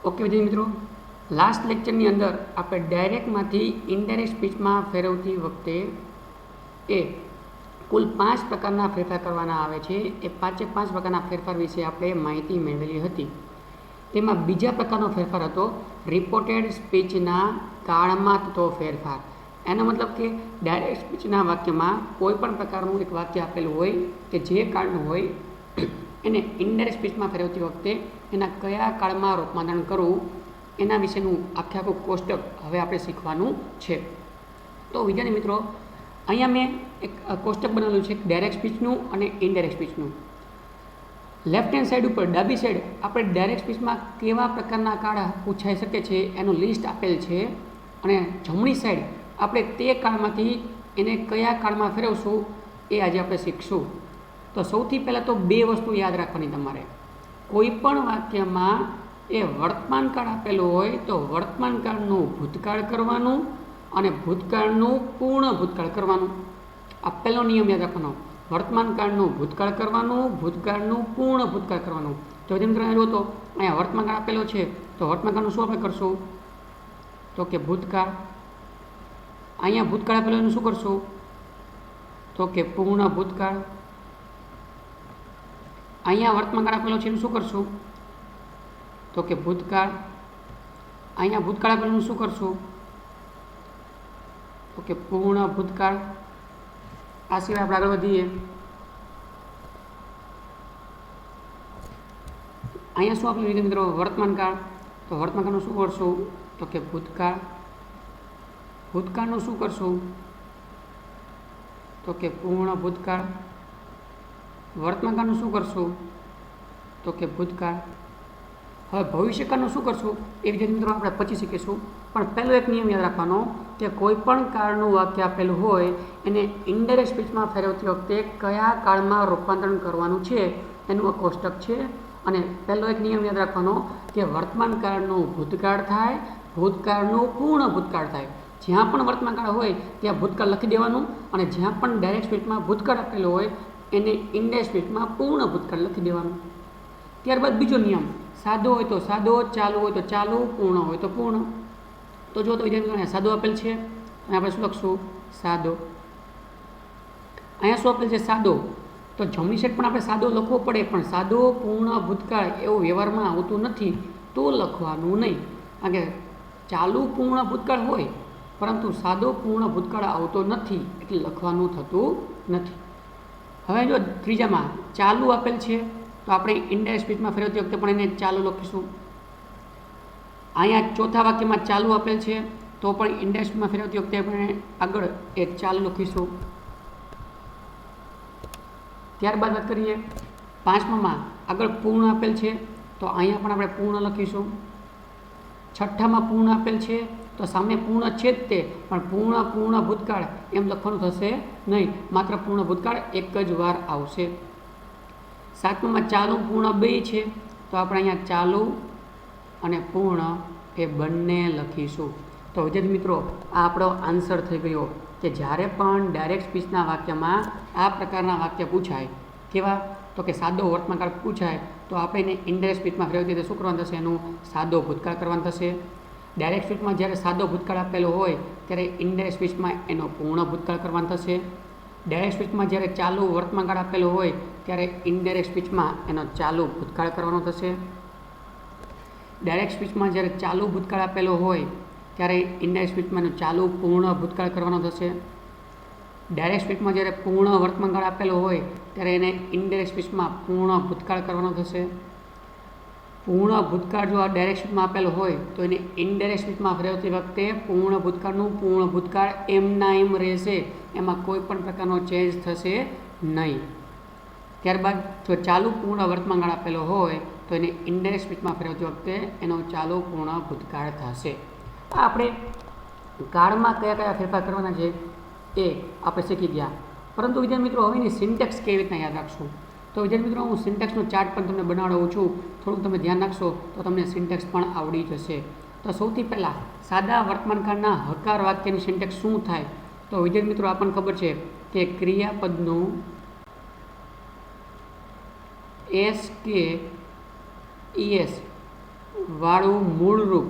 Okay विद्यार्थी मित्रों, last लेक्चरनी अंदर આપણે ડાયરેક્ટમાંથી ઇનડાયરેક્ટ સ્પીચમાં ફેરવતી વખતે એ કુલ 5 પ્રકારના ફેરફાર કરવાના આવે છે. એ 5 પ્રકારના ફેરફાર વિશે આપણે માહિતી મેળવેલી હતી. તેમાં બીજા પ્રકારનો ફેરફાર હતો રિપોર્ટેડ સ્પીચના કાળમાં થતો ફેરફાર. એનો મતલબ કે ડાયરેક્ટ સ્પીચના વાક્યમાં કોઈ પણ પ્રકારનું એક વાક્ય આપેલું હોય કે જે કાળનું હોય એને ઇનડાયરેક્ટ સ્પીચમાં ફેરવતી વખતે એના કયા કાળમાં રૂપાંતરણ કરવું એના વિશેનું આખે આખું કોષ્ટક હવે આપણે શીખવાનું છે. તો વિદ્યાર્થી મિત્રો, અહીંયા મેં એક કોષ્ટક બનાવેલું છે ડાયરેક્ટ સ્પીચનું અને ઇનડાયરેક્ટ સ્પીચનું. લેફ્ટ હેન્ડ સાઈડ ઉપર ડાબી સાઈડ આપણે ડાયરેક્ટ સ્પીચમાં કેવા પ્રકારના કાળ પૂછાઈ શકે છે એનું લિસ્ટ આપેલ છે, અને જમણી સાઈડ આપણે તે કાળમાંથી એને કયા કાળમાં ફેરવશું એ આજે આપણે શીખશું. તો સૌથી પહેલાં તો બે વસ્તુ યાદ રાખવાની તમારે. કોઈ પણ વાક્યમાં એ વર્તમાન કાળ આપેલો હોય તો વર્તમાન કાળનું ભૂતકાળ કરવાનું અને ભૂતકાળનું પૂર્ણ ભૂતકાળ કરવાનું. આ પહેલો નિયમ યાદ રાખવાનો. વર્તમાન કાળનું ભૂતકાળ કરવાનું, ભૂતકાળનું પૂર્ણ ભૂતકાળ કરવાનું. તો જેમ તમે જો તો અહીંયા વર્તમાન કાળ આપેલો છે તો વર્તમાન કાળનું શું આપણે કરશું તો કે ભૂતકાળ. અહીંયા ભૂતકાળ આપેલો એનું શું કરશું તો કે પૂર્ણ ભૂતકાળ. અહીંયા વર્તમાન કાળ આપેલો છે એનું શું કરશું તો કે ભૂતકાળ. અહીંયા ભૂતકાળ આપેલું શું કરશું તો કે પૂર્ણ ભૂતકાળ. આ સિવાય આપણે આગળ વધીએ. અહીંયા શું આપેલું મિત્રો વર્તમાન કાળ, તો વર્તમાન કાળનું શું કરશું તો કે ભૂતકાળ. ભૂતકાળનું શું કરશું તો કે પૂર્ણ ભૂતકાળ. વર્તમાન કાળનું શું કરશું તો કે ભૂતકાળ. હવે ભવિષ્યકાળનું શું કરશું એ વિદ્યાર્થી મિત્રો આપણે પછી શીખીશું. પણ પહેલો એક નિયમ યાદ રાખવાનો કે કોઈ પણ કાળનું વાક્ય આપેલું હોય એને ઇનડાયરેક્ટ સ્પીચમાં ફેરવતી વખતે કયા કાળમાં રૂપાંતરણ કરવાનું છે એનું આ કોષ્ટક છે. અને પહેલો એક નિયમ યાદ રાખવાનો કે વર્તમાન કાળનું ભૂતકાળ થાય, ભૂતકાળનું પૂર્ણ ભૂતકાળ થાય. જ્યાં પણ વર્તમાન કાળ હોય ત્યાં ભૂતકાળ લખી દેવાનું, અને જ્યાં પણ ડાયરેક્ટ સ્પીચમાં ભૂતકાળ આપેલું હોય એને ઇનડાયરેક્ટ સ્પીચમાં પૂર્ણ ભૂતકાળ લખી દેવાનું. ત્યારબાદ બીજો નિયમ, સાદો હોય તો સાદો, ચાલુ હોય તો ચાલુ, પૂર્ણ હોય તો પૂર્ણ. તો જો તો વિદ્યાર્થીઓ સાદો આપેલ છે અને આપણે શું લખશું સાદો. અહીંયા શું આપેલ છે સાદો, તો જમણી સાઈડ પણ આપણે સાદો લખવો પડે, પણ સાદો પૂર્ણ ભૂતકાળ એવું વ્યવહારમાં આવતું નથી તો લખવાનું નહીં. કારણ કે ચાલુ પૂર્ણ ભૂતકાળ હોય પરંતુ સાદો પૂર્ણ ભૂતકાળ આવતો નથી એટલે લખવાનું થતું નથી. હવે જો ત્રીજામાં ચાલુ આપેલ છે તો આપણે ઇનડાયરેક્ટ સ્પીચમાં ફેરવતી વખતે પણ એને ચાલુ લખીશું. અહીંયા ચોથા વાક્યમાં ચાલુ આપેલ છે તો પણ ઇનડાયરેક્ટ સ્પીચમાં ફેરવતી વખતે આપણે આગળ એ ચાલુ લખીશું. ત્યારબાદ વાત કરીએ પાંચમામાં આગળ પૂર્ણ આપેલ છે તો અહીંયા પણ આપણે પૂર્ણ લખીશું. છઠ્ઠામાં પૂર્ણ આપેલ છે તો સામે પૂર્ણ છે જ તે, પણ પૂર્ણ ભૂતકાળ એમ લખવાનું થશે નહીં, માત્ર પૂર્ણ ભૂતકાળ એક જ વાર આવશે. સાતમામાં ચાલુ પૂર્ણ બે છે તો આપણે અહીંયા ચાલુ અને પૂર્ણ એ બંને લખીશું. તો વિદ્યાર્થી મિત્રો, આ આપણો આન્સર થઈ ગયો કે જ્યારે પણ ડાયરેક્ટ સ્પીચના વાક્યમાં આ પ્રકારના વાક્ય પૂછાય, કેવા તો કે સાદો વર્તમાનકાળ પૂછાય તો આપણે એને ઇનડાયરેક્ટ સ્પીચમાં ફેરવતી વખતે શું કરવાનું થશે, એનું સાદો ભૂતકાળ કરવાનું થશે. ડાયરેક્ટ સ્પીચમાં જ્યારે સાદો ભૂતકાળ આપેલો હોય ત્યારે ઇનડાયરેક્ટ સ્પીચમાં એનો પૂર્ણ ભૂતકાળ કરવાનું થશે. ડાયરેક્ટ સ્પીચમાં જ્યારે ચાલુ વર્તમાનકાળ આપેલો હોય ત્યારે ઇનડાયરેક્ટ સ્પીચમાં એનો ચાલુ ભૂતકાળ કરવાનો થશે. ડાયરેક્ટ સ્પીચમાં જ્યારે ચાલુ ભૂતકાળ આપેલો હોય ત્યારે ઇનડાયરેક્ટ સ્પીચમાં એનો ચાલુ પૂર્ણ ભૂતકાળ કરવાનો થશે. ડાયરેક્ટ સ્પીચમાં જ્યારે પૂર્ણ વર્તમાનકાળ આપેલો હોય ત્યારે એને ઇનડાયરેક્ટ સ્પીચમાં પૂર્ણ ભૂતકાળ કરવાનો થશે. પૂર્ણ ભૂતકાળ જો આ ડાયરેક્ટ સ્પીચમાં આપેલો હોય તો એને ઇનડાયરેક્ટ સ્પીચમાં ફેરવતી વખતે પૂર્ણ ભૂતકાળનું પૂર્ણ ભૂતકાળ એમના એમ રહેશે, એમાં કોઈ પણ પ્રકારનો ચેન્જ થશે નહીં. ત્યારબાદ જો ચાલુ પૂર્ણ વર્તમાનકાળ આપેલો હોય તો એને ઇનડાયરેક્ટ સ્પીચમાં ફેરવતી વખતે એનો ચાલુ પૂર્ણ ભૂતકાળ થશે. આ આપણે કાળમાં કયા કયા ફેરફાર કરવાના છે એ આપણે શીખી ગયા. પરંતુ વિદ્યાર્થી મિત્રો, હવે એની સિન્ટેક્સ કેવી રીતના યાદ રાખશું. તો વિદ્યાર્થી મિત્રો, હું સિન્ટેક્સનો ચાર્ટ પણ તમને બનાવડાવું છું. થોડુંક તમે ધ્યાન રાખશો તો તમને સિન્ટેક્સ પણ આવડી જશે. તો સૌથી પહેલાં સાદા વર્તમાનકાળના હકાર વાક્યની સિન્ટેક્સ શું થાય, તો વિદ્યાર્થી મિત્રો આપણને ખબર છે કે ક્રિયાપદનું એસ કે ES વાળું મૂળ રૂપ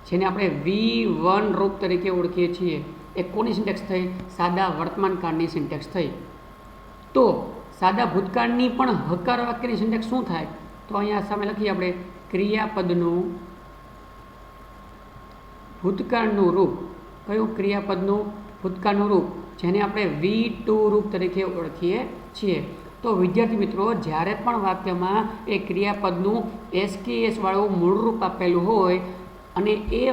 જેને આપણે V1 રૂપ તરીકે ઓળખીએ છીએ એ કોની સિન્ટેક્સ થઈ? સાદા વર્તમાનકાળની સિન્ટેક્સ થઈ. તો સાદા ભૂતકાળની પણ હકાર વાક્યની સિન્ટેક્સ શું થાય? તો અહીંયા સામે લખીએ આપણે ક્રિયાપદનું ભૂતકાળનું રૂપ. કયું ક્રિયાપદનું ભૂતકાળનું રૂપ? જેને આપણે V2 રૂપ તરીકે ઓળખીએ છીએ. તો વિદ્યાર્થી મિત્રો, જ્યારે પણ વાક્યમાં એ ક્રિયાપદનું SKS વાળું મૂળ રૂપ આપેલું હોય અને એ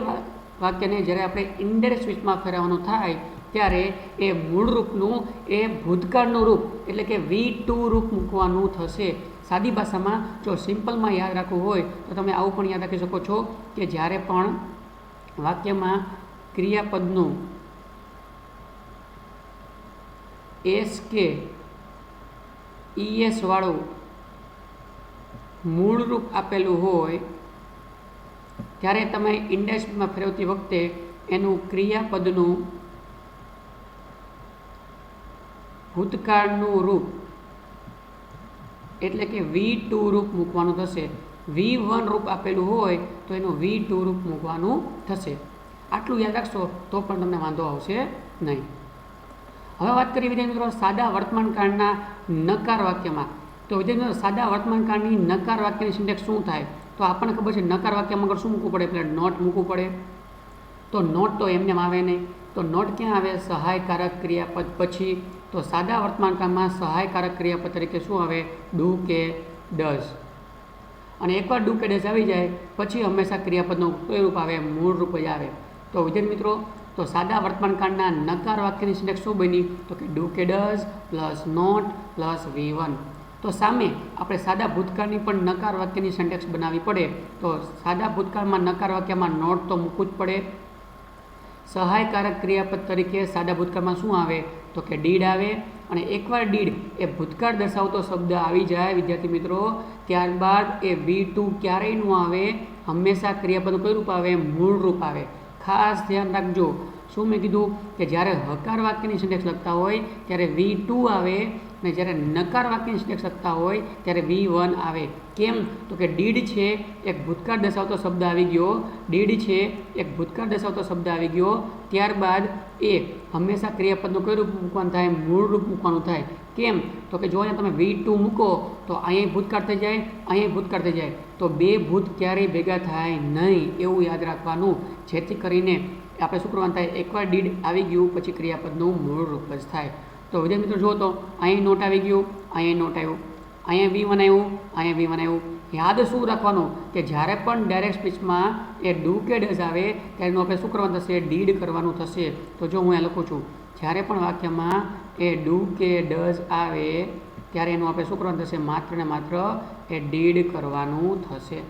વાક્યને જ્યારે આપણે ઇનડાયરેક્ટ સ્પીચમાં ફેરવવાનું થાય ત્યારે એ મૂળ રૂપનું એ ભૂતકાળનું રૂપ એટલે કે V2 રૂપ મૂકવાનું થશે. સાદી ભાષામાં જો સિમ્પલમાં યાદ રાખવું હોય તો તમે આવું પણ યાદ રાખી શકો છો કે જ્યારે પણ વાક્યમાં ક્રિયાપદનું SKES વાળું મૂળ રૂપ આપેલું હોય ત્યારે તમે ઇન્ડેક્સમાં ફેરવતી વખતે એનું ક્રિયાપદનું ભૂતકાળનું રૂપ એટલે કે V2 રૂપ મૂકવાનું થશે. V1 રૂપ આપેલું હોય તો એનું V2 રૂપ મૂકવાનું થશે. આટલું યાદ રાખશો તો પણ તમને વાંધો આવશે નહીં. હવે વાત કરીએ વિદ્યાર્થી મિત્રો સાદા વર્તમાનકાળના નકાર વાક્યમાં. તો વિદ્યાર્થી મિત્રો, સાદા વર્તમાનકાળની નકાર વાક્યની સિન્ટેક્સ શું થાય? તો આપણને ખબર છે નકાર વાક્યમાં આગળ શું મૂકવું પડે? એટલે નોટ મૂકવું પડે. તો નોટ તો એમને આવે નહીં. તો નોટ ક્યાં આવે? સહાયકારક ક્રિયાપદ પછી. તો સાદા વર્તમાનકાળમાં સહાયકારક ક્રિયાપદ તરીકે શું આવે? ડુ કે ડઝ. અને એકવાર ડુ કે ડઝ આવી જાય પછી હંમેશા ક્રિયાપદનું કયું રૂપ આવે? મૂળ રૂપ જ આવે. તો વિદ્યાર્થી મિત્રો, તો સાદા વર્તમાનકાળના નકાર વાક્યની સિન્ટેક્સ શું બની? તો કે ડુ કે does plus not plus V1. તો સામે આપણે સાદા ભૂતકાળની પણ નકાર વાક્યની સિન્ટેક્સ બનાવવી પડે. તો સાદા ભૂતકાળમાં નકાર વાક્યમાં નોટ તો મૂકવું જ પડે. સહાયકારક ક્રિયાપદ તરીકે સાદા ભૂતકાળમાં શું આવે? તો કે ડીડ આવે. અને એકવાર ડીડ એ ભૂતકાળ દર્શાવતો શબ્દ આવી જાય વિદ્યાર્થી મિત્રો, ત્યારબાદ એ V2 ક્યારેય ન આવે, હંમેશા ક્રિયાપદનું કયું રૂપ આવે? મૂળ રૂપ આવે. ખાસ ધ્યાન રાખજો. શું મેં કીધું? કે જ્યારે હકાર વાક્યની સિન્ટેક્સ લખતા હોય ત્યારે V2 આવે અને જ્યારે નકાર વાક્યની સિન્ટેક્સ લખતા હોય ત્યારે V1 આવે. કેમ? તો કે ડીડ છે એક ભૂતકાળ દર્શાવતો શબ્દ આવી ગયો. ડીડ છે એક ભૂતકાળ દર્શાવતો શબ્દ આવી ગયો. ત્યારબાદ એ હંમેશા ક્રિયાપદનું કયું રૂપ મૂકવાનું થાય? મૂળ રૂપ મૂકવાનું થાય. કેમ? તો કે જો અહીંયા તમે V2 મૂકો તો અહીંયા ભૂતકાળ થઈ જાય, અહીંયા ભૂતકાળ થઈ જાય. તો બે ભૂત ક્યારેય ભેગા થાય નહીં એવું યાદ રાખવાનું, જેથી કરીને આપણે શું કરવાનું થાય? એકવાર ડીડ આવી ગયું પછી ક્રિયાપદનું મૂળ રૂપ જ થાય. તો વિદ્યાર્થી મિત્રો જુઓ, તો અહીં નોટ આવી ગયું, અહીં નોટ આવ્યું, અહીંયા V1 આવ્યું, અહીંયા V1 આવ્યું. યાદ શું રાખવાનું? કે જ્યારે પણ ડાયરેક્ટ સ્પીચમાં એ ડુ કે ડઝ આવે ત્યારે એનું આપણે શું કરવાનું થશે? ડીડ કરવાનું થશે. તો જો હું અહીંયા લખું છું, જ્યારે પણ વાક્યમાં એ ડુ કે ડઝ આવે ત્યારે એનું આપણે શું કરવાનું થશે? માત્ર ને માત્ર એ ડીડ કરવાનું થશે.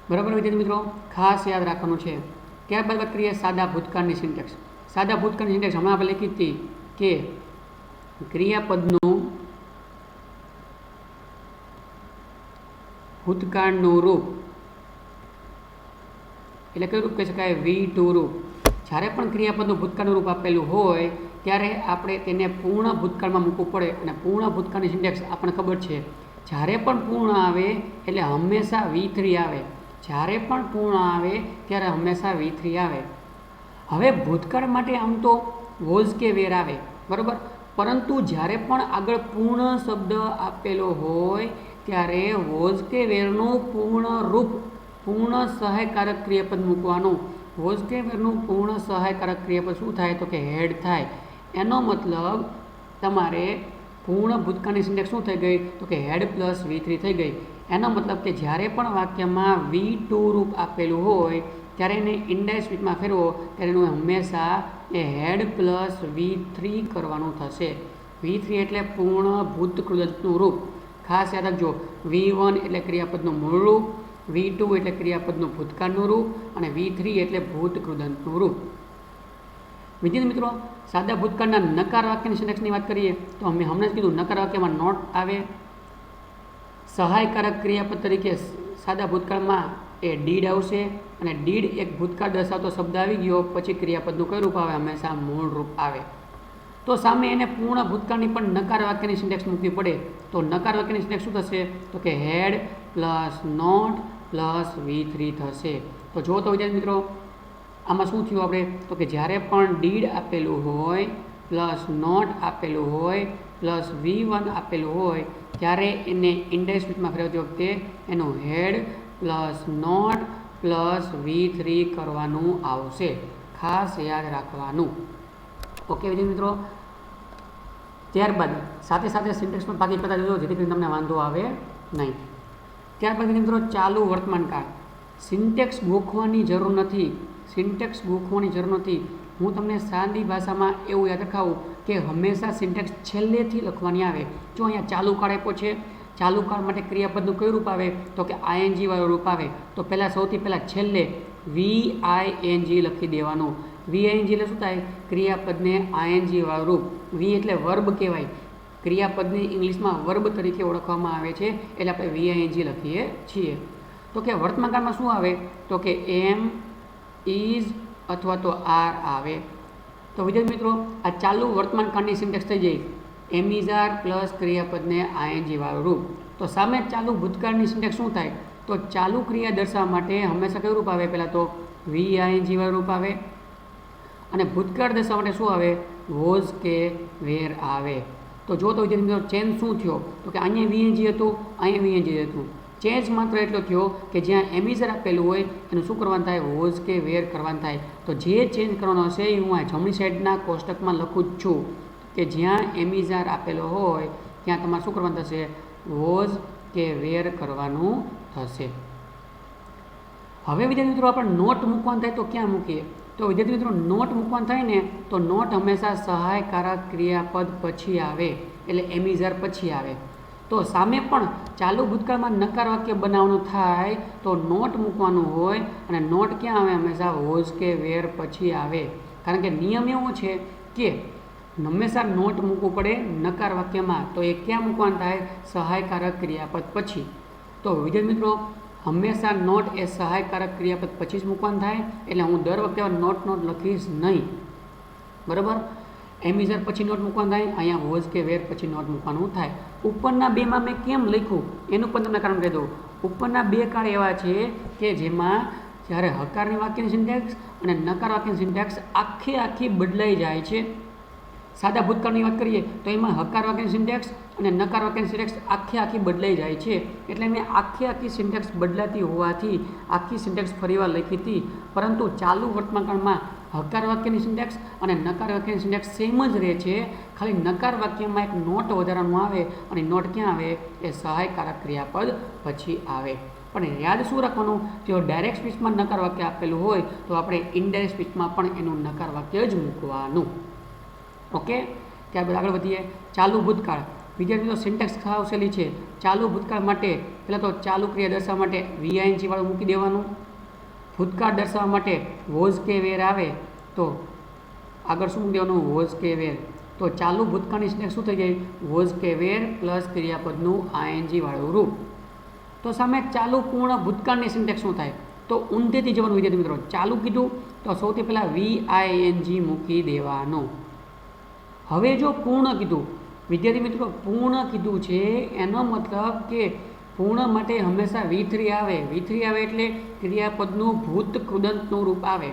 બરાબર વિદ્યાર્થી મિત્રો, ખાસ યાદ રાખવાનું છે. ત્યારબાદ વાત કરીએ સાદા ભૂતકાળની સિન્ટેક્સ. સાદા ભૂતકાળની સિન્ટેક્સ હમણાં આપણે લખી હતી કે ક્રિયાપદનું ભૂતકાળનું રૂપ એટલે કયું રૂપ કહી શકાય? V2 રૂપ. જ્યારે પણ ક્રિયાપદનું ભૂતકાળનું રૂપ આપેલું હોય ત્યારે આપણે તેને પૂર્ણ ભૂતકાળમાં મૂકવું પડે. અને પૂર્ણ ભૂતકાળની સિન્ટેક્સ આપણને ખબર છે, જ્યારે પણ પૂર્ણ આવે એટલે હંમેશા V3 આવે. જ્યારે પણ પૂર્ણ આવે ત્યારે હંમેશા V3 આવે. હવે ભૂતકાળ માટે આમ તો વોઝ કે વેર આવે, બરાબર. પરંતુ જ્યારે પણ આગળ પૂર્ણ શબ્દ આપેલો હોય ત્યારે વોઝ કે વેરનું પૂર્ણ રૂપ, પૂર્ણ સહાયકારક ક્રિયાપદ મૂકવાનું. વોઝ કે વેરનું પૂર્ણ સહાયકારક ક્રિયાપદ શું થાય? તો કે હેડ થાય. એનો મતલબ તમારે પૂર્ણ ભૂતકાળની સિન્ટેક્સ શું થઈ ગઈ? તો કે હેડ પ્લસ V3 થઈ ગઈ. એનો મતલબ કે જ્યારે પણ વાક્યમાં V2 રૂપ આપેલું હોય ત્યારે એને ઇનડાયરેક્ટ સ્પીચમાં ફેરવો ત્યારે એનું હંમેશા એ હેડ પ્લસ V3 કરવાનું થશે. V3 એટલે પૂર્ણ ભૂતકૃદંતનું રૂપ. ખાસ યાદ રાખજો, V1 એટલે ક્રિયાપદનું મૂળ રૂપ, V2 એટલે ક્રિયાપદનું ભૂતકાળનું રૂપ અને V3 એટલે ભૂતકૃદંતનું રૂપ. વિદ્યાર્થી મિત્રો, સાદા ભૂતકાળના નકાર વાક્યની સિન્ટેક્સની વાત કરીએ તો અમે હમણાં જ કીધું નકાર વાક્યમાં નોટ આવે. સહાયકારક ક્રિયાપદ તરીકે સાદા ભૂતકાળમાં એ ડીડ આવશે અને ડીડ એક ભૂતકાળ દર્શાવતો શબ્દ આવી ગયો પછી ક્રિયાપદનું કયું રૂપ આવે? હંમેશા મૂળ રૂપ આવે. તો સામે એને પૂર્ણ ભૂતકાળની પણ નકાર વાક્યની સિન્ટેક્સ મૂકવી પડે. તો નકાર વાક્યની સિન્ટેક્સ શું થશે? તો કે had plus not plus V3 થશે. તો જો તો વિદ્યાર્થી મિત્રો આમાં શું થયું આપણે? તો કે જ્યારે પણ ડીડ આપેલું હોય પ્લસ નોટ આપેલું હોય પ્લસ V1 આપેલું હોય ત્યારે એને ઇન્ડાયરેક્ટ સ્પીચમાં ફેરવતી વખતે એનું had plus not plus V3 કરવાનું આવશે. ખાસ યાદ રાખવાનું. ઓકે વિદ્યાર્થી મિત્રો, ત્યારબાદ સાથે સાથે સિન્ટેક્સ પણ બાકી કરતા જજો જેથી કરીને તમને વાંધો આવે નહીં. ત્યારબાદ મિત્રો ચાલુ વર્તમાનકાળ. સિન્ટેક્સ ગોખવાની જરૂર નથી. સિન્ટેક્સ ગોખવાની જરૂર નથી. હું તમને સાદી ભાષામાં એવું યાદ રખાવું કે હંમેશા સિન્ટેક્સ છેલ્લેથી લખવાની આવે. જો અહીંયા ચાલુ કાળ આપ્યો છે, ચાલુ કાળ માટે ક્રિયાપદનું કયું રૂપ આવે? તો કે ING વાળું રૂપ આવે. તો સૌથી પહેલાં છેલ્લે VING લખી દેવાનું. VING એટલે શું થાય? ક્રિયાપદને ING વાળું રૂપ. V એટલે વર્બ કહેવાય. ક્રિયાપદને ઇંગ્લિશમાં વર્બ તરીકે ઓળખવામાં આવે છે એટલે આપણે VING લખીએ છીએ. તો કે વર્તમાનકાળમાં શું આવે? તો કે એમ, ઇઝ અથવા તો આર આવે. તો વિદ્યાર્થી મિત્રો આ ચાલુ વર્તમાનકાળની સિન્ટેક્સ થઈ જાય એમ ઇઝ આર પ્લસ ક્રિયાપદને ING વાળું રૂપ. તો સામે ચાલુ ભૂતકાળની સિન્ટેક્સ શું થાય? તો ચાલુ ક્રિયા દર્શાવવા માટે હંમેશા કયું રૂપ આવે? પહેલાં તો VING વાળું રૂપ આવે અને ભૂતકાળ દર્શાવવા માટે શું આવે? વોઝ કે વેર આવે. તો જો તો વિદ્યાર્થી મિત્રો ચેન્જ શું થયો? તો કે અહીંયા VING હતું, અહીંયા VING હતું. ચેન્જ માત્ર એટલો થયો કે જ્યાં એમિઝર આપેલું હોય એનું શું કરવાનું થાય? વોઝ કે વેર કરવાનું થાય. તો જે ચેન્જ કરવાનો હશે એ હું આ જમણી સાઈડના કોષ્ટકમાં લખું જ છું કે જ્યાં એમિઝર આપેલો હોય ત્યાં તમારે શું કરવાનું થશે? વોઝ કે વેર કરવાનું થશે. હવે વિદ્યાર્થી મિત્રો આપણે નોટ મૂકવાનું થાય તો ક્યાં મૂકીએ? તો વિદ્યાર્થી મિત્રો નોટ મૂકવાનું થાય ને તો નોટ હંમેશા સહાયકારક ક્રિયાપદ પછી આવે એટલે એમિઝર પછી આવે. તો સામે પણ ચાલુ ભૂતકાળમાં નકાર વાક્ય બનાવવાનું થાય તો નોટ મૂકવાનું હોય અને નોટ ક્યાં આવે? હંમેશા વોઝ કે વેર પછી આવે. કારણ કે નિયમ એવો છે કે હંમેશા નોટ મૂકવું પડે નકાર વાક્યમાં. તો એ ક્યાં મૂકવાનું થાય? સહાયકારક ક્રિયાપદ પછી. તો વિદ્યાર્થી મિત્રો હંમેશા નોટ એ સહાયકારક ક્રિયાપદ પછી જ મૂકવાનું થાય એટલે હું દર વખતે નોટ લખીશ નહીં. બરાબર? એમિઝર પછી નોટ મૂકવાનું થાય, અહીંયા વોઝ કે વેર પછી નોટ મૂકવાનું થાય. ઉપરના બેમાં મેં કેમ લખ્યું એનું પણ તમને કારણ કહી દઉં. ઉપરના બે કાળ એવા છે કે જેમાં જ્યારે હકારની વાક્યની સિન્ટેક્સ અને નકાર વાક્યની સિન્ટેક્સ આખી બદલાઈ જાય છે. સાદા ભૂતકાળની વાત કરીએ તો એમાં હકાર વાક્યની સિન્ટેક્સ અને નકાર વાક્યની સિન્ટેક્સ આખી બદલાઈ જાય છે. એટલે મેં આખી સિન્ટેક્સ બદલાતી હોવાથી આખી સિન્ટેક્સ ફરીવાર લખી હતી. પરંતુ ચાલુ વર્તમાનકાળમાં હકાર વાક્યની સિન્ટેક્સ અને નકાર વાક્યની સિન્ટેક્સ સેમ જ રહે છે. ખાલી નકાર વાક્યમાં એક નોટ વધારાનું આવે અને નોટ ક્યાં આવે? એ સહાયકારક ક્રિયાપદ પછી આવે. પણ યાદ શું રાખવાનું? જો ડાયરેક્ટ સ્પીચમાં નકાર વાક્ય આપેલું હોય તો આપણે ઇનડાયરેક્ટ સ્પીચમાં પણ એનું નકાર વાક્ય જ મૂકવાનું. ઓકે, ત્યારબાદ આગળ વધીએ. ચાલુ ભૂતકાળ. વિદ્યાર્થીઓ સિન્ટેક્સ ખાવશેલી છે. ચાલુ ભૂતકાળ માટે પહેલાં તો ચાલુ ક્રિયા દર્શાવવા માટે VING વાળું મૂકી દેવાનું. ભૂતકાળ દર્શાવવા માટે વોઝ કે વેર આવે તો આગળ શું મૂકી દેવાનું? વોઝ કે વેર. તો ચાલુ ભૂતકાળની સિન્ટેક્સ શું થઈ જાય? વોઝ કે વેર પ્લસ ક્રિયાપદનું ING વાળું રૂપ. તો સામે ચાલુ પૂર્ણ ભૂતકાળની સિન્ટેક્સ શું થાય? તો ઊંધેથી જવાનું વિદ્યાર્થી મિત્રો. ચાલુ કીધું તો સૌથી પહેલાં VING મૂકી દેવાનું. હવે જો પૂર્ણ કીધું વિદ્યાર્થી મિત્રો, પૂર્ણ કીધું છે એનો મતલબ કે પૂર્ણ માટે હંમેશા V3 આવે. V3 આવે એટલે ક્રિયાપદનું ભૂત કૃદંતનું રૂપ આવે.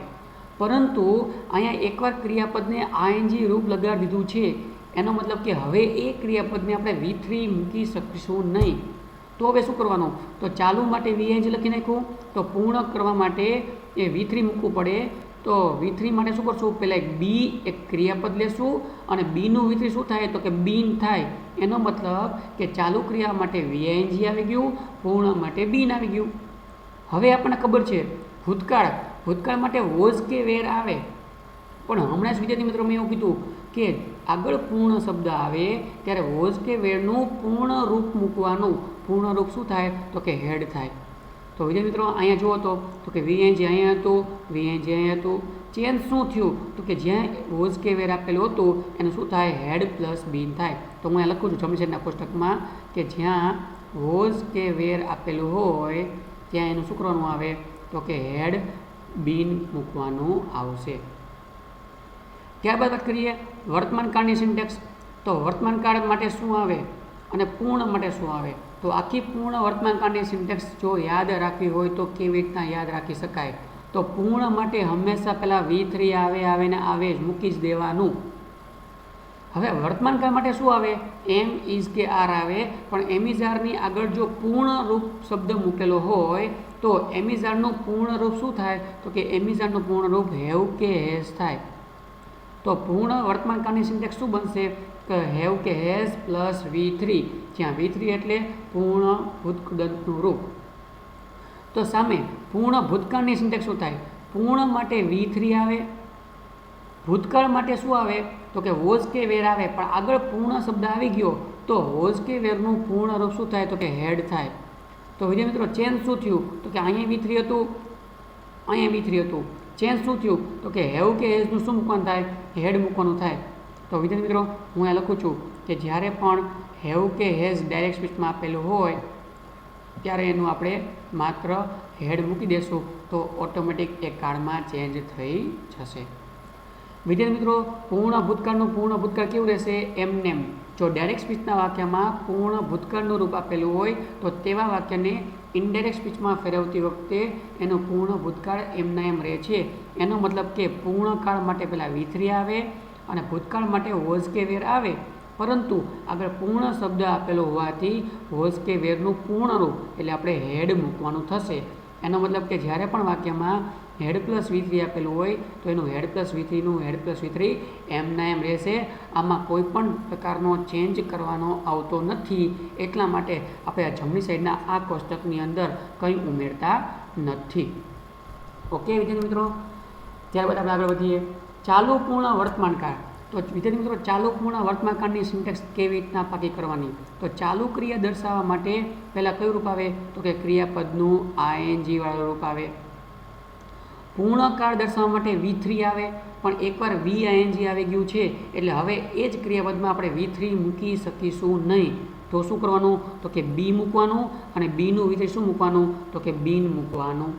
પરંતુ અહીંયા એકવાર ક્રિયાપદને ING રૂપ લગાડી દીધું છે એનો મતલબ કે હવે એ ક્રિયાપદને આપણે V3 મૂકી શકીશું નહીં. તો હવે શું કરવાનું? તો ચાલુ માટે VING લખી નાખ્યું. તો પૂર્ણ કરવા માટે એ V3 મૂકવું પડે. તો V3 માટે શું કરશું? પહેલાં એક બી એક ક્રિયાપદ લેશું અને બીનું V3 શું થાય? તો કે બીન થાય. એનો મતલબ કે ચાલુ ક્રિયા માટે VING આવી ગયું, પૂર્ણ માટે બીન આવી ગયું. હવે આપણને ખબર છે ભૂતકાળ માટે વોઝ કે વેર આવે. પણ હમણાં જ વિદ્યાર્થી મિત્રો મેં એવું કીધું કે આગળ પૂર્ણ શબ્દ આવે ત્યારે વોઝ કે વેરનું પૂર્ણ રૂપ મૂકવાનું. પૂર્ણ રૂપ શું થાય? તો કે હેડ થાય. તો વિદ્યાર્થી મિત્રો અહીંયા જુઓ તો કે VING અહીંયા હતું, VING અહીંયા હતું. ચેન્જ શું થયું? તો કે જ્યાં વોઝ કે વેર આપેલું હતું એનું શું થાય? હેડ પ્લસ બીન થાય. તો હું અહીંયા લખું છું જમણી સાઈડના કોષ્ટકમાં કે જ્યાં વોઝ કે વેર આપેલું હોય ત્યાં એનું શું કરવાનું આવે? તો કે હેડ બીન મૂકવાનું આવશે. ત્યારબાદ વાત કરીએ વર્તમાન કાળની સિન્ટેક્સ. તો વર્તમાન કાળ માટે શું આવે અને પૂર્ણ માટે શું આવે. તો આખી પૂર્ણ વર્તમાન કાળની સિન્ટેક્સ જો યાદ રાખવી હોય તો કેવી રીતના યાદ રાખી શકાય. તો પૂર્ણ માટે હંમેશા પહેલાં V3 આવે ને આવે જ મૂકી જ દેવાનું. હવે વર્તમાન કાળ માટે શું આવે, એમ ઇઝ કે આર આવે, પણ એમ ઇઝ આરની આગળ જો પૂર્ણ રૂપ શબ્દ મૂકેલો હોય તો એમ ઇઝ આરનું પૂર્ણ રૂપ શું થાય, તો કે એમ ઇઝ આરનું પૂર્ણ રૂપ હેવ કે હેઝ થાય. તો પૂર્ણ વર્તમાન કાળની સિન્ટેક્સ શું બનશે કે હેવ કે હેઝ પ્લસ V3, જ્યાં V3 એટલે પૂર્ણ ભૂતકૃદંતનું રૂપ. તો સામે પૂર્ણ ભૂતકાળની સિન્ટેક્સ શું થાય, પૂર્ણ માટે V3 આવે, ભૂતકાળ માટે શું આવે તો કે વોઝ કે વેર આવે, પણ આગળ પૂર્ણ શબ્દ આવી ગયો તો વોઝ કે વેરનું પૂર્ણ રૂપ શું થાય તો કે હેડ થાય. તો વિદ્યાર્થી મિત્રો ચેન્જ શું થયું તો કે અહીંયા V3 હતું, અહીંયા V3 હતું. ચેન્જ શું થયું તો કે હેવ કે હેઝનું શું મૂકવાનું થાય, હેડ મૂકવાનું થાય. તો વિદ્યાર્થી મિત્રો હું અહીંયા લખું છું કે જ્યારે પણ હેવ કે હેઝ ડાયરેક્ટ સ્પીચમાં આપેલું હોય ત્યારે એનું આપણે માત્ર હેડ મૂકી દેશું તો ઓટોમેટિક એ કાળમાં ચેન્જ થઈ જશે. વિદ્યાર્થી મિત્રો પૂર્ણ ભૂતકાળ કેવું રહેશે, એમનેમ. જો ડાયરેક્ટ સ્પીચના વાક્યમાં પૂર્ણ ભૂતકાળનું રૂપ આપેલું હોય તો તેવા વાક્યને ઇનડાયરેક્ટ સ્પીચમાં ફેરવતી વખતે એનો પૂર્ણ ભૂતકાળ એમના એમ રહે છે. એનો મતલબ કે પૂર્ણ કાળ માટે પહેલાં V3 આવે અને ભૂતકાળ માટે વોઝ કે વેર આવે, પરંતુ આગળ પૂર્ણ શબ્દ આપેલો હોવાથી વોઝ કે વેરનું પૂર્ણ રૂપ એટલે આપણે હેડ મૂકવાનું થશે. એનો મતલબ કે જ્યારે પણ વાક્યમાં હેડ પ્લસ V3 આપેલું હોય તો એનું had plus V3નું had plus V3 એમના એમ રહેશે. આમાં કોઈ પણ પ્રકારનો ચેન્જ કરવાનો આવતો નથી, એટલા માટે આપણે આ જમણી સાઈડના આ કોષ્ટકની અંદર કંઈ ઉમેરતા નથી. ઓકે વિદ્યાર્થી મિત્રો, ત્યારબાદ આપણે આગળ વધીએ ચાલુ પૂર્ણ વર્તમાન કાળ. તો વિદ્યાર્થી મિત્રો ચાલુ પૂર્ણ વર્તમાન કાળની સિન્ટેક્સ કેવી રીતના પાકી કરવાની. તો ચાલુ ક્રિયા દર્શાવવા માટે પહેલાં કયું રૂપ આવે તો કે ક્રિયાપદનું ING વાળું રૂપ આવે. પૂર્ણ કાળ દર્શાવવા માટે V3 આવે, પણ એકવાર VING આવી ગયું છે એટલે હવે એ જ ક્રિયાપદમાં આપણે V3 મૂકી શકીશું નહીં. તો શું કરવાનું તો કે B મૂકવાનું અને Bનું V3 શું મૂકવાનું તો કે બીન મૂકવાનું.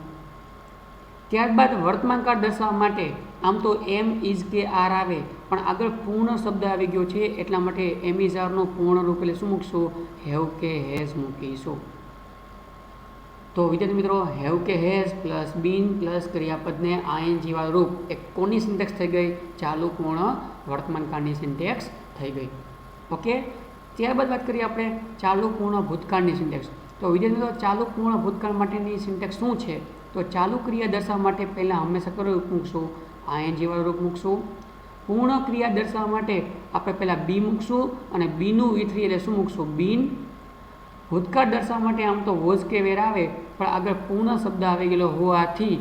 ત્યારબાદ વર્તમાન કાળ દર્શાવવા માટે આમ તો એમ ઇઝ કે આર આવે, પણ આગળ પૂર્ણ શબ્દ આવી ગયો છે એટલા માટે એમ ઇઝ આરનું પૂર્ણ રૂપ એટલે શું મૂકશું, હેવ કે હેઝ મૂકીશું. તો વિદ્યાર્થી મિત્રો હેવ કે હેઝ પ્લસ બીન પ્લસ ક્રિયાપદને ING વાળું રૂપ એક કોની સિન્ટેક્સ થઈ ગઈ, ચાલુ પૂર્ણ વર્તમાન કાળની સિન્ટેક્સ થઈ ગઈ. ઓકે, ત્યારબાદ વાત કરીએ આપણે ચાલુ પૂર્ણ ભૂતકાળની સિન્ટેક્સ. તો વિદ્યાર્થી મિત્રો ચાલુ પૂર્ણ ભૂતકાળ માટેની સિન્ટેક્સ શું છે, તો ચાલુ ક્રિયા દર્શાવવા માટે પહેલાં હંમેશા કયું રૂપ મૂકશું, ING વાળું રૂપ મૂકશું. પૂર્ણ ક્રિયા દર્શાવવા માટે આપણે પહેલાં B મૂકશું અને Bનું V3 એટલે શું મૂકશું, બીન. ભૂતકાળ દર્શાવવા માટે આમ તો વોઝ કે વેર આવે, પણ આગળ પૂર્ણ શબ્દ આવી ગયેલો હોવાથી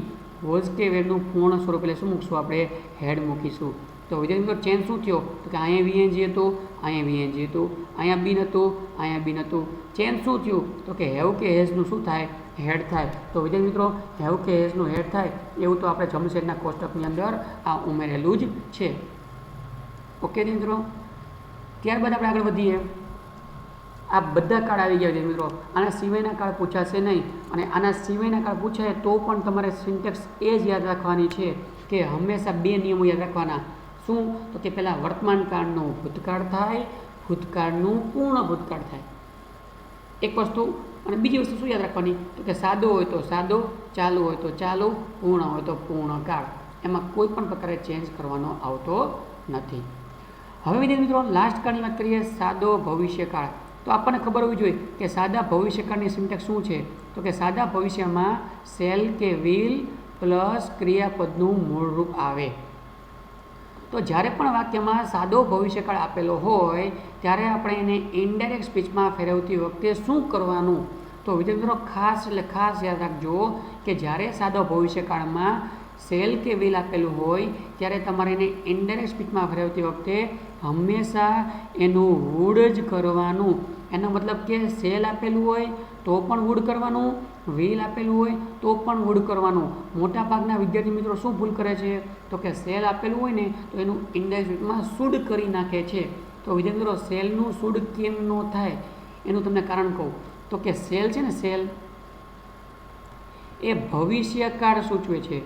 વોઝ કે વેરનું પૂર્ણ સ્વરૂપ એટલે શું મૂકશું, આપણે હેડ મૂકીશું. તો વિદ્યાર્થી મિત્રો ચેન્જ શું થયો તો કે અહીંયા VNG હતું, અહીંયા VNG હતું, અહીંયા બીન હતું, અહીંયા બીન હતું. ચેન્જ શું થયું તો કે હેવ કે હેઝનું શું થાય, હેડ થાય. તો વિદ્યાર્થી મિત્રો હેવ કે હેઝનું હેડ થાય એવું તો આપણે જમણી સાઈડના કોષ્ટકની અંદર આ ઉમેરેલું જ છે. ઓકે મિત્રો, ત્યારબાદ આપણે આગળ વધીએ. આ બધા કાળ આવી ગયા છે મિત્રો, આના સિવાયના કાળ પૂછાશે નહીં, અને આના સિવાયના કાળ પૂછાય તો પણ તમારે સિન્ટેક્સ એ જ યાદ રાખવાની છે કે હંમેશા બે નિયમો યાદ રાખવાના. શું તો કે પહેલાં વર્તમાન કાળનું ભૂતકાળ થાય, ભૂતકાળનું પૂર્ણ ભૂતકાળ થાય એક વસ્તુ, અને બીજી વસ્તુ શું યાદ રાખવાની તો કે સાદો હોય તો સાદો, ચાલુ હોય તો ચાલુ, પૂર્ણ હોય તો પૂર્ણ કાળ. એમાં કોઈ પણ પ્રકારે ચેન્જ કરવાનો આવતો નથી. હવે વિદ્યાર્થી મિત્રો લાસ્ટ કાળની વાત કરીએ, સાદો ભવિષ્યકાળ. તો આપણને ખબર હોવી જોઈએ કે સાદા ભવિષ્યકાળની સિન્ટેક્સ શું છે, તો કે સાદા ભવિષ્યમાં શેલ કે વિલ પ્લસ ક્રિયાપદનું મૂળરૂપ આવે. તો જ્યારે પણ વાક્યમાં સાદો ભવિષ્યકાળ આપેલો હોય ત્યારે આપણે એને ઇનડાયરેક્ટ સ્પીચમાં ફેરવતી વખતે શું કરવાનું. તો વિદ્યાર્થી મિત્રો ખાસ એટલે ખાસ યાદ રાખજો કે જ્યારે સાદો ભવિષ્યકાળમાં સેલ કે વિલ આપેલું હોય ત્યારે તમારે એને ઇનડાયરેક્ટ સ્પીચમાં ફેરવતી વખતે હંમેશા એનું વુડ જ કરવાનું. એનો મતલબ કે સેલ આપેલું હોય તો પણ વુડ કરવાનું, વિલ આપેલું હોય તો પણ વુડ કરવાનું. મોટાભાગના વિદ્યાર્થી મિત્રો શું ભૂલ કરે છે તો કે સેલ આપેલું હોય ને તો એનું ઇનડાયરેક્ટ સ્પીચમાં શુડ કરી નાખે છે. તો વિદ્યાર્થી મિત્રો સેલનું શુડ કેમ ન થાય એનું તમને કારણ કહું તો કે સેલ છે ને, સેલ એ ભવિષ્યકાળ સૂચવે છે.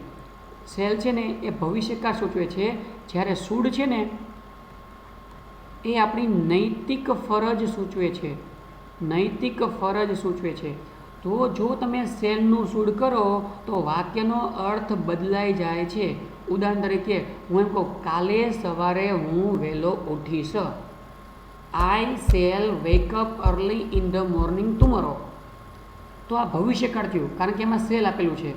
સેલ છે ને એ ભવિષ્યકાળ સૂચવે છે, જ્યારે સૂડ છે ને એ આપણી નૈતિક ફરજ સૂચવે છે. નૈતિક ફરજ સૂચવે છે. તો જો તમે સેલનું સૂડ કરો તો વાક્યનો અર્થ બદલાઈ જાય છે. ઉદાહરણ તરીકે હું એમ કહું, કાલે સવારે હું વહેલો ઉઠીશ. I shall wake up early in the morning tomorrow. તો આ ભવિષ્યકાળ થયું, કારણ કે એમાં સેલ આપેલું છે.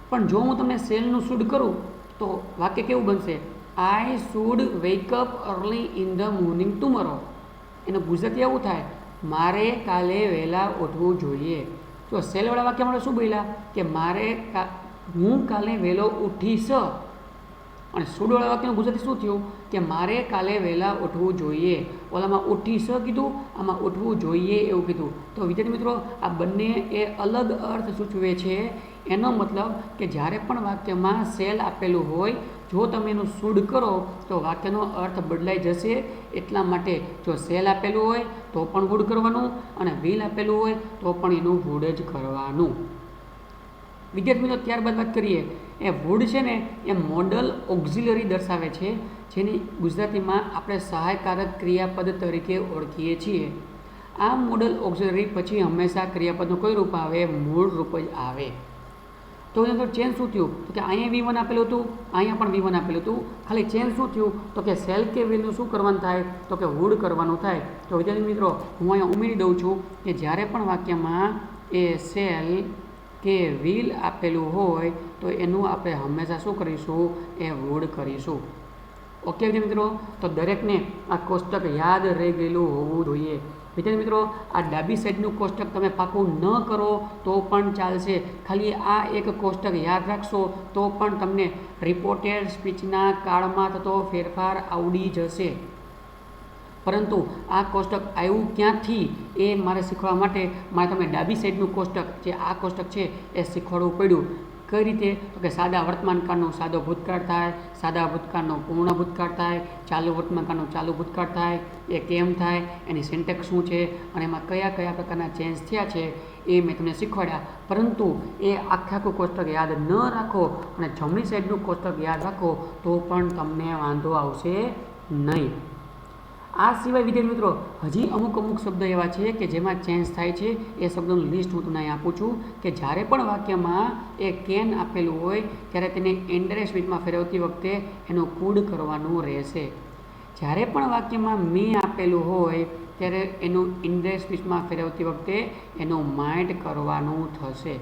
પણ જો હું તમને સેલનું સૂડ કરું તો વાક્ય કેવું બનશે? I should wake up early in the morning tomorrow. એનું ગુજરાતી એવું થાય, મારે કાલે વહેલા ઉઠવું જોઈએ. તો સેલવાળા વાક્ય આપણે શું બોલ્યા કે હું કાલે વહેલો ઉઠીશ. અને સૂડવાળા વાક્યનું ગુજરાતી શું થયું કે મારે કાલે વહેલા ઉઠવું જોઈએ. ઓલામાં ઉઠીશ કીધું, આમાં ઉઠવું જોઈએ એવું કીધું. તો વિદ્યાર્થી મિત્રો, આ બંને એ અલગ અર્થ સૂચવે છે. એનો મતલબ કે જ્યારે પણ વાક્યમાં સેલ આપેલું હોય, જો તમે એનું સૂડ કરો તો વાક્યનો અર્થ બદલાઈ જશે. એટલા માટે જો સેલ આપેલું હોય તો પણ વુડ કરવાનું, અને વિલ આપેલું હોય તો પણ એનું વુડ જ કરવાનું. વિદ્યાર્થી મિત્રો, ત્યારબાદ વાત કરીએ, એ વુડ છે ને એ મોડલ ઓક્ઝિલરી દર્શાવે છે, જેની ગુજરાતીમાં આપણે સહાયકારક ક્રિયાપદ તરીકે ઓળખીએ છીએ. આ મોડલ ઓક્ઝિલરી પછી હંમેશા ક્રિયાપદનું કયું રૂપ આવે? મૂળ રૂપ જ આવે. તો એની અંદર ચેન્જ શું થયું? તો કે અહીંયા V1 આપેલું હતું, અહીંયા પણ V1 આપેલું હતું. ખાલી ચેન્જ શું થયું? તો કે સેલ કે વિલનું શું કરવાનું થાય? તો કે વુડ કરવાનું થાય. તો વિદ્યાર્થી મિત્રો, હું અહીંયા ઉમેરી દઉં છું કે જ્યારે પણ વાક્યમાં એ સેલ કે વિલ આપેલું હોય તો એનું આપણે હંમેશા શું કરીશું? એ વુડ કરીશું. ઓકે વિદ્યાર્થી મિત્રો, તો દરેકને આ કોષ્ટક યાદ રહી ગયેલું હોવું જોઈએ. વિદ્યાર્થી મિત્રો, આ ડાબી સાઈડનું કોષ્ટક તમે પાકું ન કરો તો પણ ચાલશે. ખાલી આ એક કોષ્ટક યાદ રાખશો તો પણ તમને રિપોર્ટેડ સ્પીચના કાળમાં થતો ફેરફાર આવડી જશે. પરંતુ આ કોષ્ટક આવ્યું ક્યાંથી એ મારે શીખવા માટે મારે તમને ડાબી સાઈડનું કોષ્ટક, જે આ કોષ્ટક છે, એ શીખવાડવું પડ્યું. કઈ રીતે? તો કે સાદા વર્તમાનકાળનો સાદો ભૂતકાળ થાય, સાદા ભૂતકાળનો પૂર્ણ ભૂતકાળ થાય, ચાલુ વર્તમાનકાળનો ચાલુ ભૂતકાળ થાય, એ કેમ થાય, એની સિન્ટેક્સ શું છે, અને એમાં કયા કયા પ્રકારના ચેન્જ થયા છે એ મેં તમને શીખવાડ્યા. પરંતુ એ આખું કોષ્ટક યાદ ન રાખો અને જમણી સાઈડનું કોષ્ટક યાદ રાખો તો પણ તમને વાંધો આવશે નહીં. આ સિવાય વિદ્યાર્થી મિત્રો, હજી અમુક શબ્દ એવા છે કે જેમાં ચેન્જ થાય છે. એ શબ્દોનું લિસ્ટ હું તમને અહીં આપું છું કે જ્યારે પણ વાક્યમાં એ કેન આપેલું હોય ત્યારે તેને ઇનડાયરેક્ટ સ્પીચમાં ફેરવતી વખતે એનું કુડ કરવાનું રહેશે. જ્યારે પણ વાક્યમાં મે આપેલું હોય ત્યારે એનું ઇનડાયરેક્ટ સ્પીચમાં ફેરવતી વખતે એનું માઇટ કરવાનું થશે.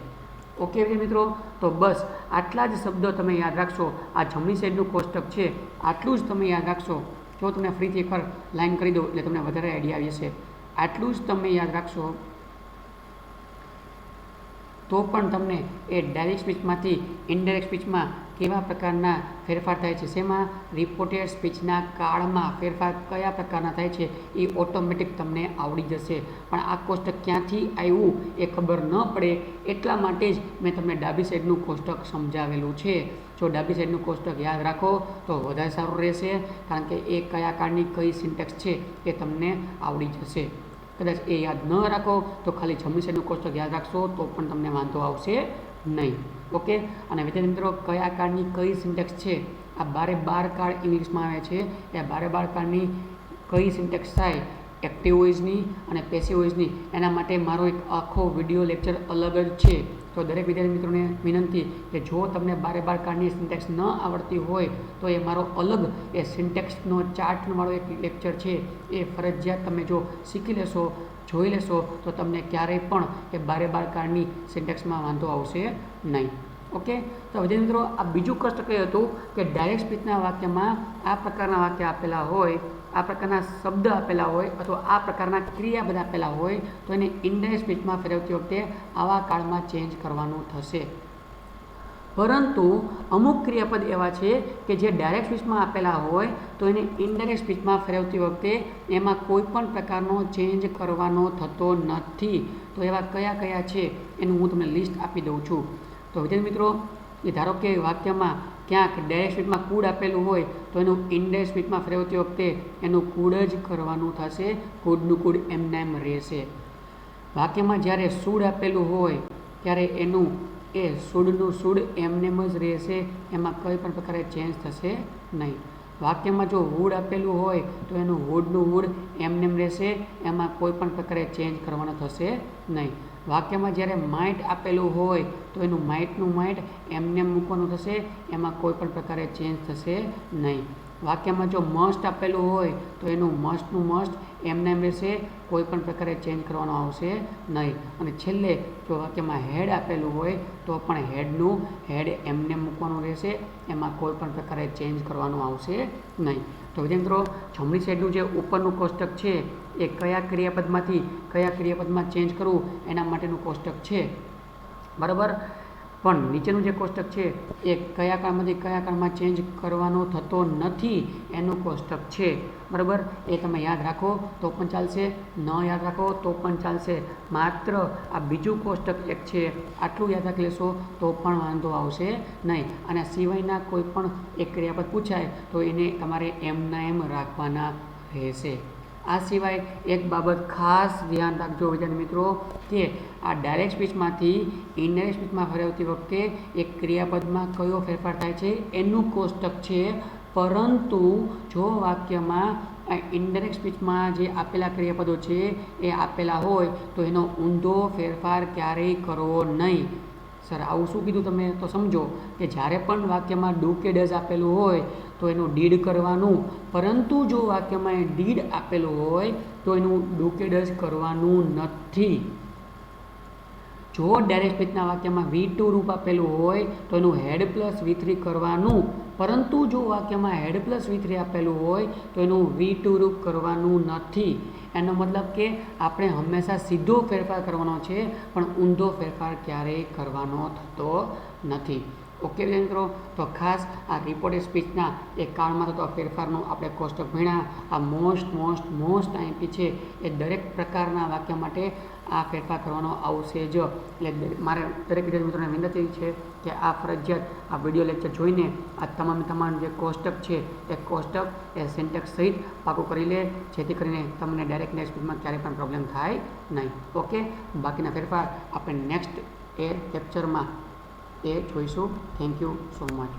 ઓકે વિદ્યાર્થી મિત્રો, તો બસ આટલા જ શબ્દો તમે યાદ રાખશો. આ જમણી સાઈડનું કોષ્ટક છે, આટલું જ તમે યાદ રાખશો. જો તમને ફરીથી એકવાર લાઈન કરી દો એટલે તમને વધારે આઈડિયા આવી જશે. આટલું જ તમે યાદ રાખશો તો પણ તમને એ ડાયરેક્ટ સ્પીચમાંથી ઇનડાયરેક્ટ સ્પીચમાં કેવા પ્રકારના ફેરફાર થાય છે, શેમાં? રિપોર્ટેડ સ્પીચના કાળમાં ફેરફાર કયા પ્રકારના થાય છે એ ઓટોમેટિક તમને આવડી જશે. પણ આ કોષ્ટક ક્યાંથી આવ્યું એ ખબર ન પડે એટલા માટે જ મેં તમને ડાબી સાઈડનું કોષ્ટક સમજાવેલું છે. જો ડાબી સાઈડનું કોષ્ટક યાદ રાખો તો વધારે સારું રહેશે, કારણ કે એ કયા કાળની કઈ સિન્ટેક્સ છે એ તમને આવડી જશે. કદાચ એ યાદ ન રાખો તો ખાલી જમણી સાઈડનું કોષ્ટક યાદ રાખશો તો પણ તમને વાંધો આવશે નહીં. ઓકે, અને વિદ્યાર્થી મિત્રો, કયા કાળની કઈ સિન્ટેક્સ છે, આ 12 કાળ ઇંગ્લિશમાં આવે છે. એ 12 કાળની કઈ સિન્ટેક્સ થાય, એક્ટિવ વોઇસની અને પેસિવ વોઇસની, એના માટે મારો એક આખો વિડીયો લેક્ચર અલગ જ છે. તો દરેક વિદ્યાર્થી મિત્રોને વિનંતી કે જો તમને 12 કાળની સિન્ટેક્સ ન આવડતી હોય તો એ મારો અલગ એ સિન્ટેક્સનો ચાર્ટવાળો એક લેક્ચર છે, એ ફરજિયાત તમે જો શીખી લેશો, જોઈ લેશો તો તમને ક્યારેય પણ એ 12 કાળની સિન્ટેક્સમાં વાંધો આવશે નહીં. ઓકે, તો વિદ્યાર્થી મિત્રો, આ બીજું કષ્ટ કયું હતું કે ડાયરેક્ટ સ્પીચના વાક્યમાં આ પ્રકારના વાક્ય આપેલા હોય, આ પ્રકારના શબ્દ આપેલા હોય અથવા આ પ્રકારના ક્રિયાપદ આપેલા હોય તો એને ઇનડાયરેક્ટ સ્પીચમાં ફેરવતી વખતે આવા કાળમાં ચેન્જ કરવાનું થશે. પરંતુ અમુક ક્રિયાપદ એવા છે કે જે ડાયરેક્ટ સ્પીચમાં આપેલા હોય તો એને ઇનડાયરેક્ટ સ્પીચમાં ફેરવતી વખતે એમાં કોઈ પણ પ્રકારનો ચેન્જ કરવાનો થતો નથી. તો એવા કયા કયા છે એનું હું તમને લિસ્ટ આપી દઉં છું. તો વિદ્યાર્થી મિત્રો, એ ધારો કે વાક્યમાં ક્યાંક ડાયરેક્ટ સ્પીચમાં કુડ આપેલું હોય તો એનું ઇનડાયરેક્ટ સ્પીચમાં ફેરવતી વખતે એનું કુડ જ કરવાનું થશે. કુડનું કુડ એમને એમ રહેશે. વાક્યમાં જ્યારે સૂડ આપેલું હોય ત્યારે એનું એ શુડનું શુડ એમનેમ જ રહેશે, એમાં કંઈ પણ પ્રકારે ચેન્જ થશે નહીં. વાક્યમાં જો વુડ આપેલું હોય તો એનું વુડનું વુડ એમનેમ રહેશે, એમાં કોઈ પણ પ્રકારે ચેન્જ કરવાનો થશે નહીં. વાક્યમાં જ્યારે માઇટ આપેલું હોય તો એનું માઇટનું માઇટ એમનેમ મૂકવાનું થશે, એમાં કોઈ પણ પ્રકારે ચેન્જ થશે નહીં. વાક્યમાં જો મસ્ટ આપેલું હોય તો એનું મસ્ટનું મસ્ટ એમનેમ રહેશે, કોઈ પણ પ્રકારે ચેન્જ કરવાનો આવશે નહીં. અને છેલ્લે જો વાક્યમાં હેડ આપેલું હોય તો પણ હેડનું હેડ એમનેમ મૂકવાનું રહેશે, એમાં કોઈ પણ પ્રકારે ચેન્જ કરવાનું આવશે નહીં. તો વિદ્યાર્થી મિત્રો, જમણી સાઈડનું જે ઉપરનું કોષ્ટક છે એ કયા ક્રિયાપદમાંથી કયા ક્રિયાપદમાં ચેન્જ કરવું એના માટેનું કોષ્ટક છે, બરાબર. પણ નીચેનું જે કોષ્ટક છે એ કયા કાળમાંથી કયા કાળમાં ચેન્જ કરવાનો થતો નથી એનું કોષ્ટક છે, બરાબર. એ તમે યાદ રાખો તો પણ ચાલશે, ન યાદ રાખો તો પણ ચાલશે. માત્ર આ બીજું કોષ્ટક એક છે, આટલું યાદ રાખી લેશો તો પણ વાંધો આવશે નહીં. અને સિવાયના કોઈ પણ એક ક્રિયાપદ પૂછાય તો એને તમારે એમના એમ રાખવાના રહેશે. આ સિવાય એક બાબત ખાસ ધ્યાન રાખજો વિદ્યાર્થી મિત્રો, કે આ ડાયરેક્ટ સ્પીચમાંથી ઇનડાયરેક્ટ સ્પીચમાં ફેરવતી વખતે એક ક્રિયાપદમાં કયો ફેરફાર થાય છે એનું કોષ્ટક છે. પરંતુ જો વાક્યમાં ઇનડાયરેક્ટ સ્પીચમાં જે આપેલા ક્રિયાપદો છે એ આપેલા હોય તો એનો ઊંધો ફેરફાર ક્યારેય કરવો નહીં. સર આવું શું કીધું તમે? તો સમજો કે જ્યારે પણ વાક્યમાં ડુ કે ડઝ આપેલું હોય તો એનું ડીડ કરવાનું, પરંતુ જો વાક્યમાં એ ડીડ આપેલું હોય તો એનું ડુ કે ડઝ કરવાનું નથી. જો ડાયરેક્ટ સ્પીચના વાક્યમાં V2 રૂપ આપેલું હોય તો એનું હેડ પ્લસ V3 કરવાનું, પરંતુ જો વાક્યમાં હેડ પ્લસ V3 આપેલું હોય તો એનું V2 રૂપ કરવાનું નથી. એનો મતલબ કે આપણે હંમેશા સીધો ફેરફાર કરવાનો છે, પણ ઊંધો ફેરફાર ક્યારેય કરવાનો થતો નથી. ઓકે વિદ્યાર્થી મિત્રો, તો ખાસ આ રિપોર્ટેડ સ્પીચના એક કાળમાં થતો ફેરફારનું આપણે કોષ્ટક ભણ્યા. આ મોસ્ટ આઈએમપી છે, એ દરેક પ્રકારના વાક્ય માટે આ ફેરફાર કરવાનો આવશે જ. એટલે મારે દરેક વિદ્યાર્થી મિત્રોને વિનંતી છે કે આ ફરજિયાત આ વિડીયો લેક્ચર જોઈને આ તમામ જે કોષ્ટક છે એ કોષ્ટક એ સિન્ટેક્સ સહિત પાકું કરી લે, જેથી કરીને તમને ડાયરેક્ટ નેક્સ્ટ સ્પીચમાં ક્યારેય પણ પ્રોબ્લેમ થાય નહીં. ઓકે, બાકીના ફેરફાર આપણે નેક્સ્ટ એ લેક્ચરમાં એ જોઈશું. Thank you so much.